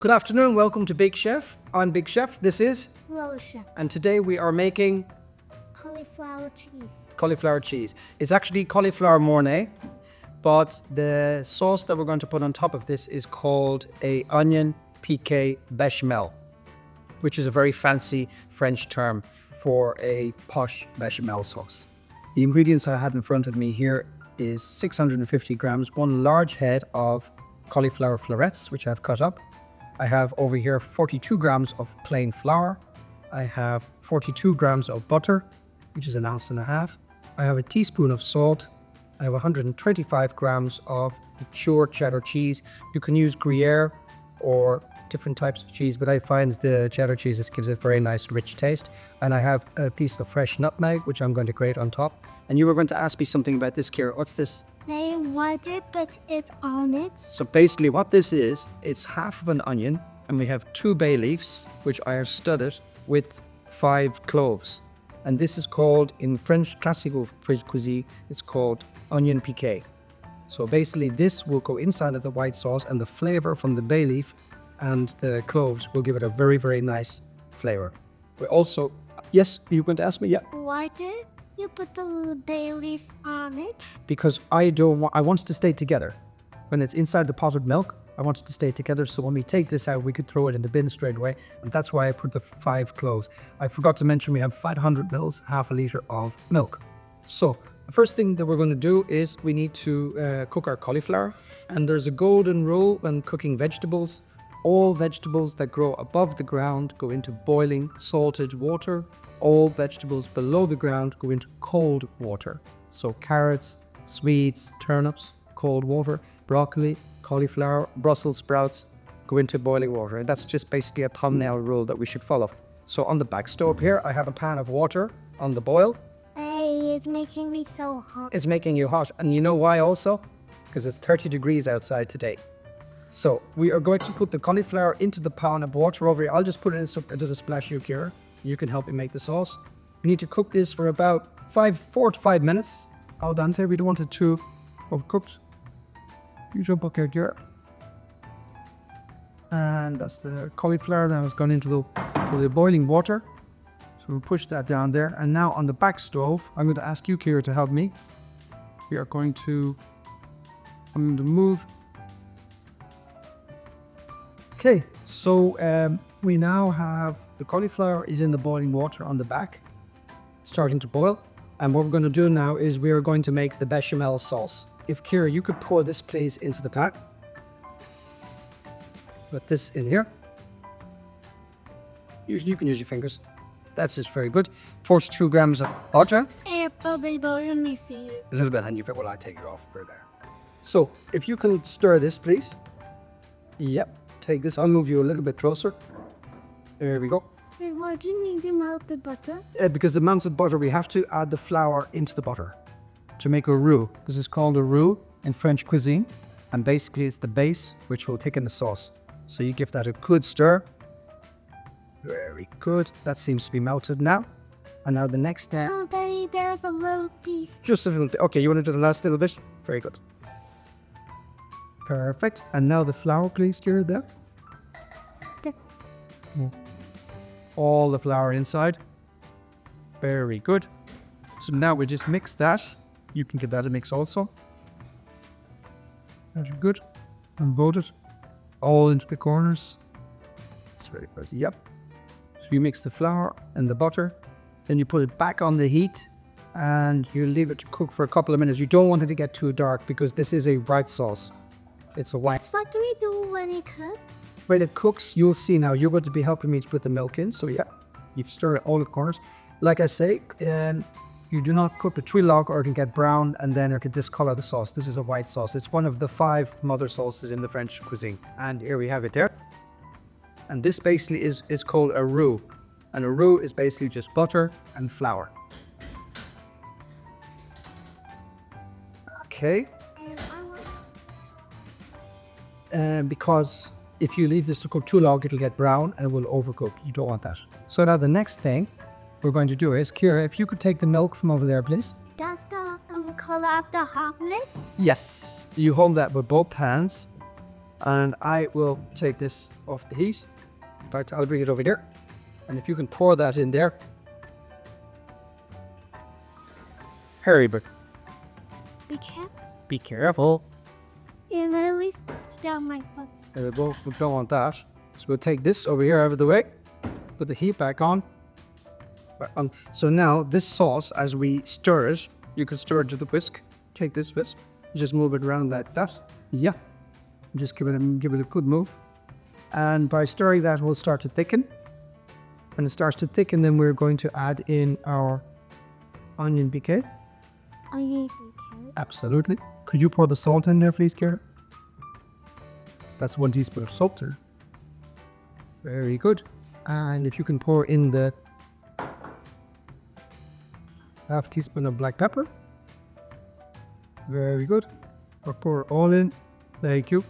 Good afternoon, welcome to Big Chef. I'm Big Chef, this is, Hello, chef. and today we are making Cauliflower cheese. cauliflower cheese. It's actually cauliflower mornay, but the sauce that we're going to put on top of this is called a onion piqué bechamel, which is a very fancy French term for a posh bechamel sauce. The ingredients I have in front of me here is 650 grams, one large head of cauliflower florets, which I've cut up. I have over here 42 grams of plain flour. I have 42 grams of butter, which is 1.5 ounces. I have a teaspoon of salt. I have 125 grams of mature cheddar cheese. You can use Gruyere or different types of cheese, but I find the cheddar cheese just gives it a very nice rich taste. And I have a piece of fresh nutmeg, which I'm going to grate on top. And you were going to ask me something about this, Kira. What's this? They want it, but it's on it. So basically what this is, it's half of an onion, and we have 2 bay leaves, which I have studded with 5 cloves. And this is called, in French classical cuisine, it's called onion piqué. So basically this will go inside of the white sauce, and the flavor from the bay leaf and the cloves will give it a very, very nice flavor. We also, yes, you going to ask me? Yeah. Why did you put the little bay leaf on it? Because I want it to stay together. When it's inside the potted milk, I want it to stay together, so when we take this out, we could throw it in the bin straight away, and that's why I put the 5 cloves. I forgot to mention we have 500 mils, half a litre of milk. So the first thing that we're going to do is we need to cook our cauliflower, and there's a golden rule when cooking vegetables. All vegetables that grow above the ground go into boiling salted water. All vegetables below the ground go into cold water. So carrots, swedes, turnips, cold water, broccoli, cauliflower, Brussels sprouts go into boiling water. And that's just basically a thumbnail rule that we should follow. So on the back stove here, I have a pan of water on the boil. Hey, it's making me so hot. It's making you hot. And you know why also? Because it's 30 degrees outside today. So we are going to put the cauliflower into the pan of water over here. I'll just put it in so it doesn't splash you, Kira. You can help me make the sauce. We need to cook this for about 4 to 5 minutes. Al dente, we don't want it too overcooked. You jump up here, Kira. And that's the cauliflower that has gone into the boiling water. So we'll push that down there. And now on the back stove, I'm going to ask you, Kira, to help me. I'm going to move. Okay, so we now have the cauliflower is in the boiling water on the back, starting to boil. And what we're going to do now is we are going to make the bechamel sauce. If Kira, you could pour this please into the pan. Put this in here. Usually you can use your fingers. That's just very good. 42 grams of butter. Hey, probably burn me feet. A little bit, and you will I take it off for there. So if you can stir this, please. Yep. Take this. I'll move you a little bit closer. There we go. Hey, why do you need to melt the butter? Because the melted butter, we have to add the flour into the butter to make a roux. This is called a roux in French cuisine, and basically it's the base which will thicken the sauce. So you give that a good stir. Very good. That seems to be melted now. And now the next step. Oh, Daddy, there's a little piece. Just a little bit. Okay, you want to do the last little bit? Very good. Perfect. And now the flour, please, Kira, there. Okay. All the flour inside. Very good. So now we just mix that. You can get that a mix also. Very good. And load it all into the corners. It's very good. Yep. So you mix the flour and the butter. Then you put it back on the heat and you leave it to cook for a couple of minutes. You don't want it to get too dark because this is a white sauce. It's a white. What do we do when it cooks? When it cooks, you'll see now. You're going to be helping me to put the milk in. So yeah, you stir it all the corners. Like I say, you do not cook the trilog or it can get brown and then it can discolor the sauce. This is a white sauce. It's one of the 5 mother sauces in the French cuisine. And here we have it there. And this basically is called a roux. And a roux is basically just butter and flour. Okay. Because if you leave this to cook too long, it'll get brown and it will overcook. You don't want that. So now the next thing we're going to do is, Kira, if you could take the milk from over there, please. Does the color of the chocolate? Yes. You hold that with both hands And I will take this off the heat. In fact, I'll bring it over here. And if you can pour that in there. Hurry, but Be careful. be careful. And at least down my foot. There we go. We don't want that. So we'll take this over here out of the way. Put the heat back on. So now this sauce, as we stir it, you can stir it to the whisk. Take this whisk, just move it around like that. Yeah. Just give it a good move. And by stirring that, we'll start to thicken. When it starts to thicken, then we're going to add in our onion piqué. Onion piqué. Absolutely. Could you pour the salt in there, please, Kira? That's 1 teaspoon of salt there. Very good. And if you can pour in the half teaspoon of black pepper. Very good. Or pour it all in. Thank you.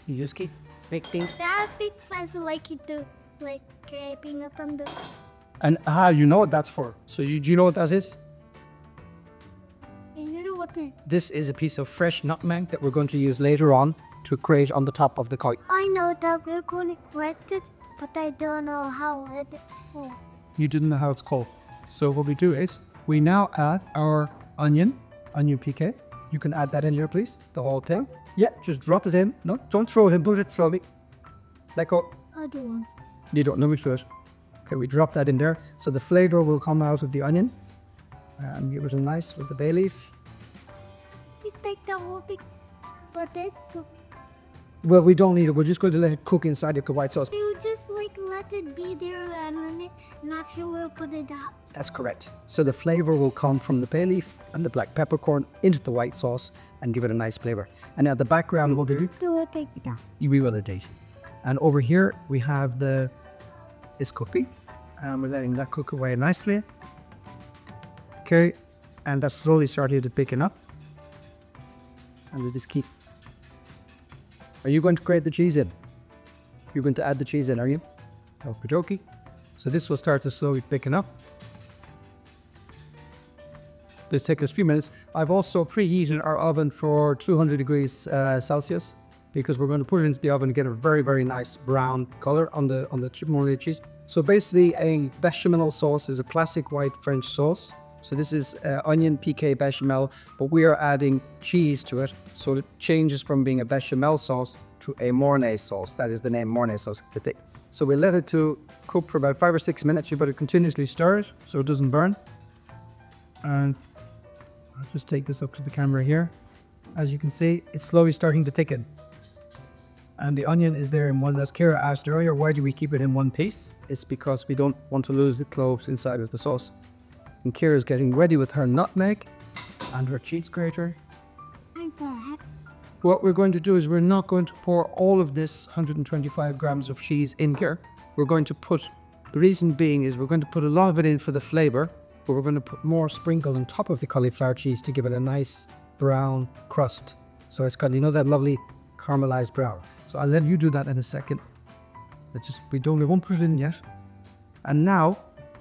You just keep mixing. That big fuzz like you do, like scraping up on the. And you know what that's for. So do you know what that is? And you know what the. This is a piece of fresh nutmeg that we're going to use later on to grate on the top of the koi. I know that we're going to grate it, but I don't know how it is called. You didn't know how it's called. So what we do is we now add our onion piqué. You can add that in here, please. The whole thing. Yeah, just drop it in. No, don't throw it in. Put it slowly. Let go. I don't want. You don't know me through it. Okay, we drop that in there. So the flavor will come out of the onion. And give it a nice with the bay leaf. You take the whole thing, but it's so. Well, we don't need it. We're just going to let it cook inside the white sauce. You just like let it be there and after you will put it out. That's correct. So the flavor will come from the bay leaf and the black peppercorn into the white sauce and give it a nice flavor. And now the background will do. Do it take it out. We will indeed. And over here we have this cookie. And we're letting that cook away nicely. Okay. And that's slowly starting to thicken up. And we just keep. Are you going to grate the cheese in? You're going to add the cheese in, are you? Okie dokie. So this will start to slowly thicken up. This take us a few minutes. I've also preheated our oven for 200 degrees Celsius because we're going to put it into the oven to get a very, very nice brown color on the mornay cheese. So basically a bechamel sauce is a classic white French sauce. So this is onion piqué bechamel, but we are adding cheese to it. So it changes from being a bechamel sauce to a mornay sauce. That is the name, mornay sauce. So we let it to cook for about 5 or 6 minutes. You better continuously stir it so it doesn't burn. And I'll just take this up to the camera here. As you can see, it's slowly starting to thicken. And the onion is there in one. As Kira asked earlier, why do we keep it in one piece? It's because we don't want to lose the cloves inside of the sauce. And Kira's getting ready with her nutmeg and her cheese grater. I'm glad. What we're going to do is we're not going to pour all of this 125 grams of cheese in here. We're going to put, the reason being is we're going to put a lot of it in for the flavor, but we're going to put more sprinkle on top of the cauliflower cheese to give it a nice brown crust. So it's got, you know, that lovely caramelized brown. So I'll let you do that in a second. We won't put it in yet. And now,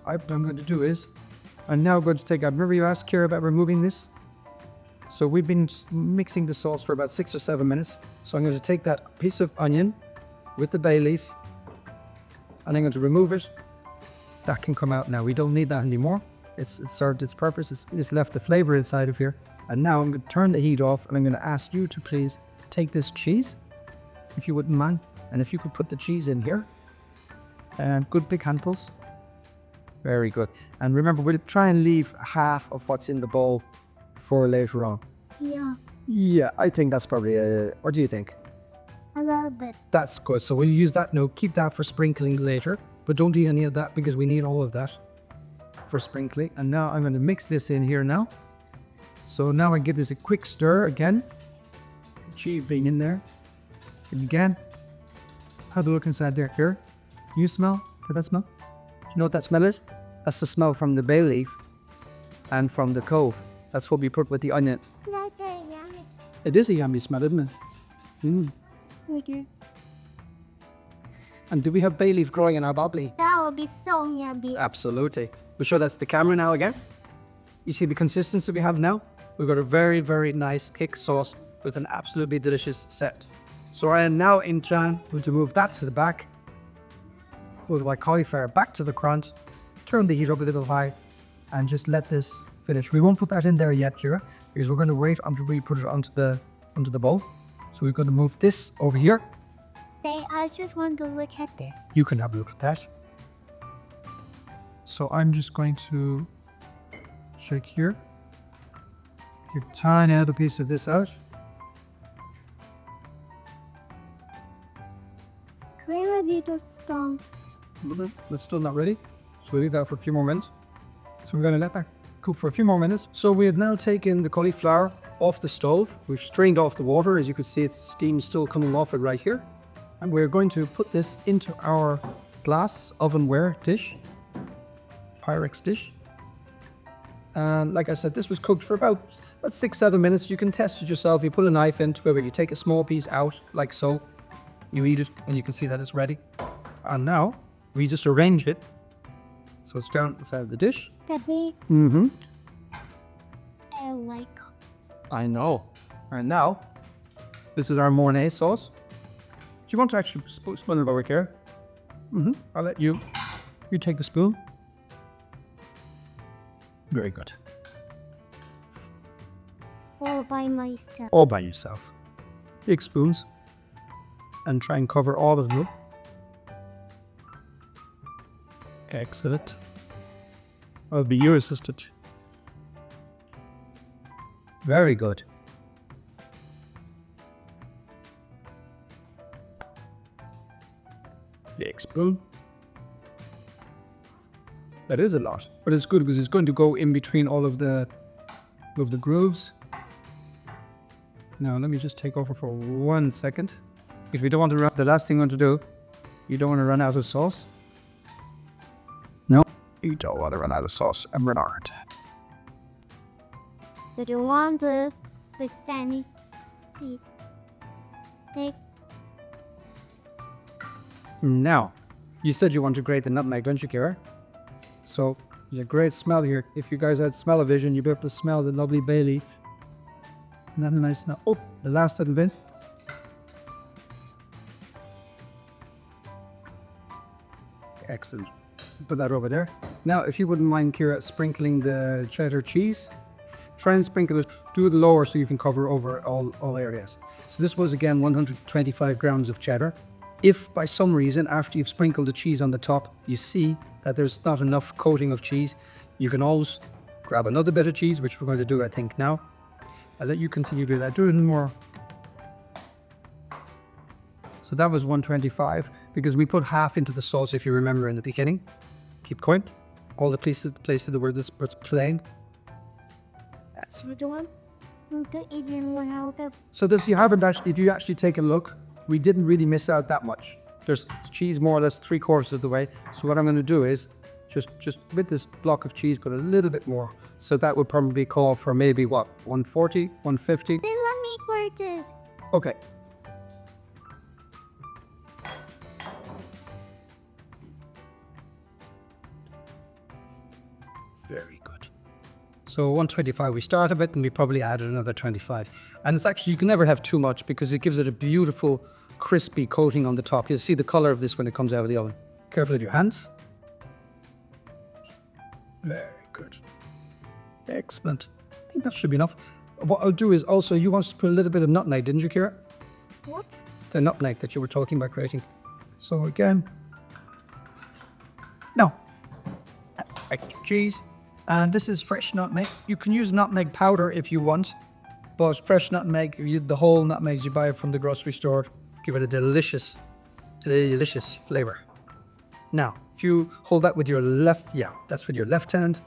what I'm going to do is, I'm now going to take out, remember you asked Kira about removing this? So we've been mixing the sauce for about 6 or 7 minutes. So I'm going to take that piece of onion with the bay leaf and I'm going to remove it. That can come out now. We don't need that anymore. It's served its purpose. It's left the flavor inside of here. And now I'm going to turn the heat off and I'm going to ask you to please take this cheese, if you wouldn't mind. And if you could put the cheese in here. And good big handfuls. Very good. And remember, we'll try and leave half of what's in the bowl for later on. Yeah, Yeah, I think that's probably what do you think? a little bit. That's good. So we'll use that now. Keep that for sprinkling later. But don't eat any of that because we need all of that for sprinkling. And now I'm going to mix this in here now. So now I give this a quick stir again. Cheese being in there. And again. Have a look inside there. Here. You smell? Can that smell? Do you know what that smell is? That's the smell from the bay leaf and from the clove. That's what we put with the onion. Not very yummy. It is a yummy smell, isn't it? Mm. Okay. And do we have bay leaf growing in our bubbly? That would be so yummy. Absolutely. We'll show that's the camera now again. You see the consistency we have now? We've got a very, very nice thick sauce with an absolutely delicious set. So I am now in turn going to move that to the back. Move my cauliflower back to the front. Turn the heat up a little high and just let this finish. We won't put that in there yet, Kira, because we're going to wait until we put it onto the bowl. So we're going to move this over here. Hey, I just want to look at this. You can have a look at that. So I'm just going to shake here. You tiny little piece of this out. Clearly just don't. That's still not ready. So we'll leave that for a few more minutes. So we're going to let that cook for a few more minutes. So we have now taken the cauliflower off the stove. We've strained off the water. As you can see, it's steam still coming off it right here. And we're going to put this into our glass ovenware dish, Pyrex dish. And like I said, this was cooked for about 6-7 minutes. You can test it yourself. You put a knife into it, you take a small piece out like so. You eat it and you can see that it's ready. And now we just arrange it so it's down inside of the dish. Daddy, Mm-hmm. I like. I know. And now, this is our mornay sauce. Do you want to actually spoon it over here? Mm-hmm. I'll let you take the spoon. Very good. All by myself. All by yourself. Big spoons. And try and cover all of them. Excellent. I'll be your assistant. Very good. Big spoon. That is a lot, but it's good because it's going to go in between all of the grooves. Now let me just take over for 1 second, because we don't want to run. The last thing we want to do, you don't want to run out of sauce. No, you don't want to run out of sauce, and we're not. Do you want to with Danny? See. Take. Now, you said you want to grate the nutmeg, don't you, Kira? So, there's a great smell here. If you guys had smell-o-vision, you'd be able to smell the lovely bay leaf. Isn't that a nice smell? Oh, the last little bit. Excellent. Put that over there. Now, if you wouldn't mind, Kira, sprinkling the cheddar cheese, try and sprinkle it, do it lower so you can cover over all areas. So this was, again, 125 grams of cheddar. If by some reason, after you've sprinkled the cheese on the top, you see that there's not enough coating of cheese, you can always grab another bit of cheese, which we're going to do, I think, now. I'll let you continue to do that. Do it more. So that was 125, because we put half into the sauce, if you remember in the beginning. Keep going. All the places where this was plain. That's You don't want to even without the. So this, you haven't actually, if you actually take a look, we didn't really miss out that much. There's cheese more or less 3/4 of the way. So what I'm going to do is just with this block of cheese, put a little bit more. So that would probably call for maybe what, 140, 150? Then let me pour this. Okay. Very good. So 125 we started with, and we probably added another 25. And it's actually, you can never have too much because it gives it a beautiful crispy coating on the top. You'll see the color of this when it comes out of the oven. Careful with your hands. Very good. Excellent. I think that should be enough. What I'll do is also, you wanted to put a little bit of nutmeg, didn't you, Kira? What? The nutmeg that you were talking about grating. So again, no. Extra cheese. And this is fresh nutmeg. You can use nutmeg powder if you want, but fresh nutmeg, the whole nutmegs you buy from the grocery store, give it a delicious flavor. Now, if you hold that with your left, that's with your left hand,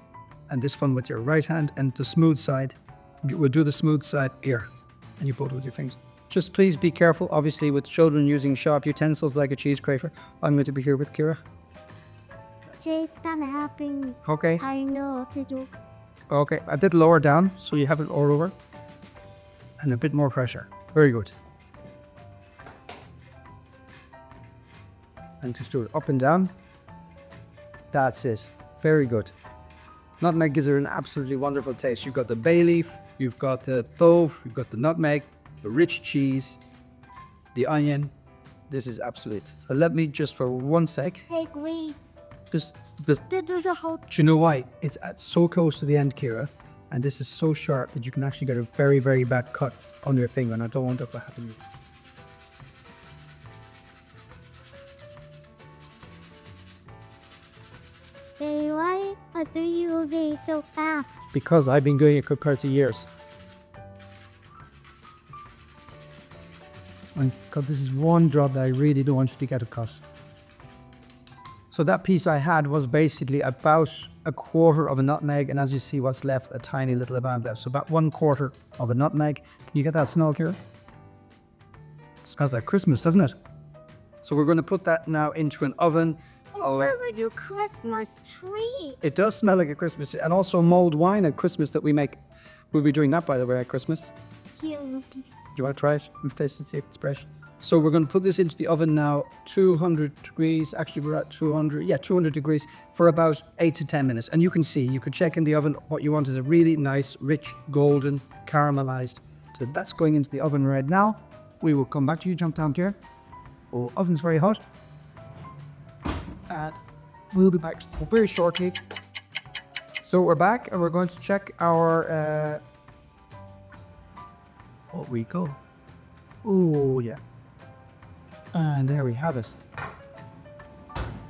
and this one with your right hand, and the smooth side, we'll do the smooth side here, and you pull it with your fingers. Just please be careful, obviously, with children using sharp utensils like a cheese grater. I'm going to be here with Kira. Jay's not helping. Okay. I know what to do. Okay, a bit lower down, so you have it all over. And a bit more pressure. Very good. And just do it up and down. That's it. Very good. Nutmeg gives it an absolutely wonderful taste. You've got the bay leaf, you've got the clove, you've got the nutmeg, the rich cheese. the onion. This is absolute. So let me just for 1 sec. I agree. Just Do the whole. do you know why? It's at so close to the end, Kira, and this is so sharp that you can actually get a very, very bad cut on your finger, and I don't want that to happen to you. Hey, why do you use it so fast? Because I've been doing it for 30 years. And God, this is one job that I really don't want you to get a cut. So that piece I had was basically about 1/4 of a nutmeg, and as you see what's left, a tiny little amount left. So about 1/4 of a nutmeg. Can you get that smell here? Smells like Christmas, doesn't it? So we're going to put that now into an oven. It smells like your Christmas tree. It does smell like a Christmas, and also mulled wine at Christmas that we make. We'll be doing that, by the way, at Christmas. Here, Lucas. Do you want to try it and taste and see if it's fresh? So we're going to put this into the oven now, 200 degrees. Actually, we're at 200 degrees for about 8 to 10 minutes. And you can see, you could check in the oven. What you want is a really nice, rich, golden, caramelized. So that's going into the oven right now. We will come back to you, jump down here. Oh, oven's very hot. And we'll be back very shortly. So we're back and we're going to check our, what we go. Oh, yeah. And there we have it.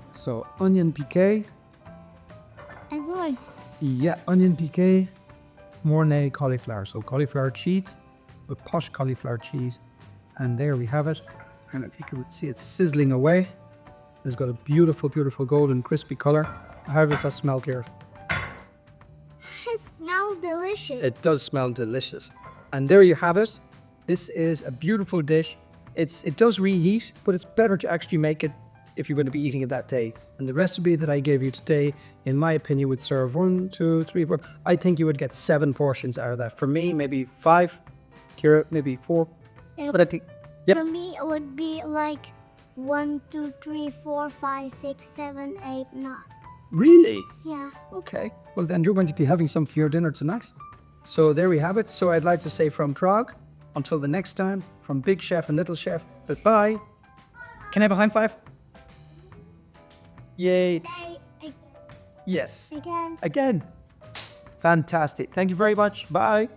So onion piqué. Enjoy. Yeah, onion piqué, mornay cauliflower. So cauliflower cheese, with posh cauliflower cheese. And there we have it. And if you can see it sizzling away, it's got a beautiful, beautiful golden crispy color. How does that smell, here? It smells delicious. It does smell delicious. And there you have it. This is a beautiful dish. It does reheat, but it's better to actually make it if you're going to be eating it that day. And the recipe that I gave you today, in my opinion, would serve 1, 2, 3, 4. I think you would get 7 portions out of that. For me, maybe 5. Kira, maybe 4. But I think, yep. For me, it would be like 1, 2, 3, 4, 5, 6, 7, 8, 9. Really? Yeah. Okay. Well, then you're going to be having some for your dinner tonight. So there we have it. So I'd like to say from Prague, until the next time, from Big Chef and Little Chef, goodbye. Can I have a high five? Yay. Yes. Again. Again. Fantastic. Thank you very much. Bye.